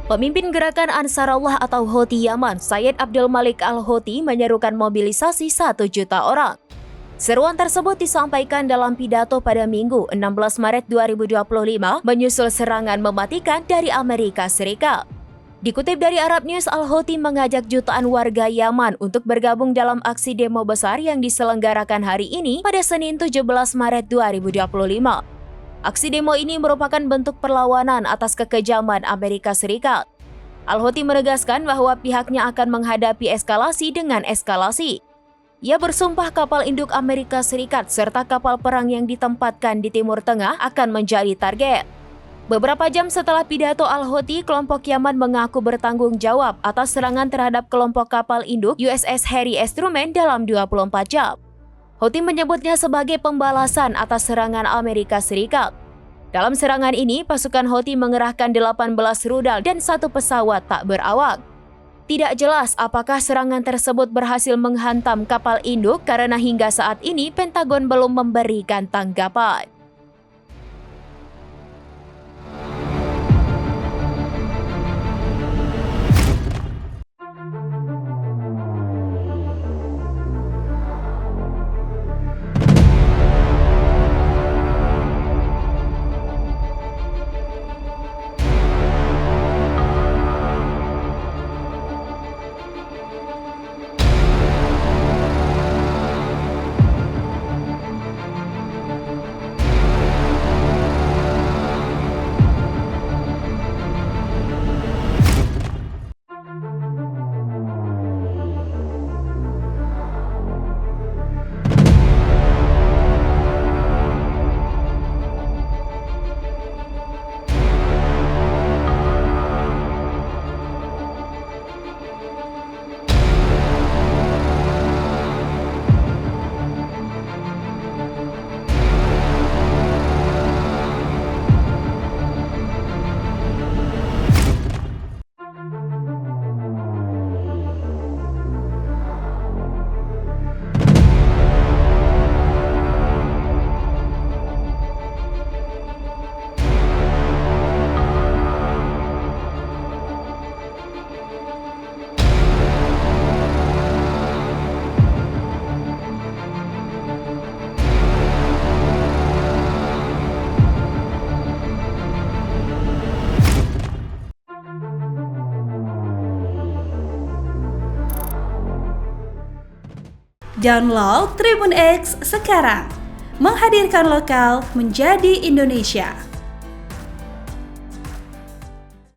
Pemimpin gerakan Ansarullah atau Houthi Yaman, Sayyid Abdul Malik Al-Houthi menyerukan mobilisasi 1 juta orang. Seruan tersebut disampaikan dalam pidato pada Minggu 16 Maret 2025 menyusul serangan mematikan dari Amerika Serikat. Dikutip dari Arab News, Al-Houthi mengajak jutaan warga Yaman untuk bergabung dalam aksi demo besar yang diselenggarakan hari ini pada Senin 17 Maret 2025. Aksi demo ini merupakan bentuk perlawanan atas kekejaman Amerika Serikat. Al-Houthi menegaskan bahwa pihaknya akan menghadapi eskalasi dengan eskalasi. Ia bersumpah kapal induk Amerika Serikat serta kapal perang yang ditempatkan di Timur Tengah akan menjadi target. Beberapa jam setelah pidato Al-Houthi, kelompok Yaman mengaku bertanggung jawab atas serangan terhadap kelompok kapal induk USS Harry S. Truman dalam 24 jam. Houthi menyebutnya sebagai pembalasan atas serangan Amerika Serikat. Dalam serangan ini, pasukan Houthi mengerahkan 18 rudal dan 1 pesawat tak berawak. Tidak jelas apakah serangan tersebut berhasil menghantam kapal induk karena hingga saat ini Pentagon belum memberikan tanggapan. Download Tribun X sekarang, menghadirkan lokal menjadi Indonesia.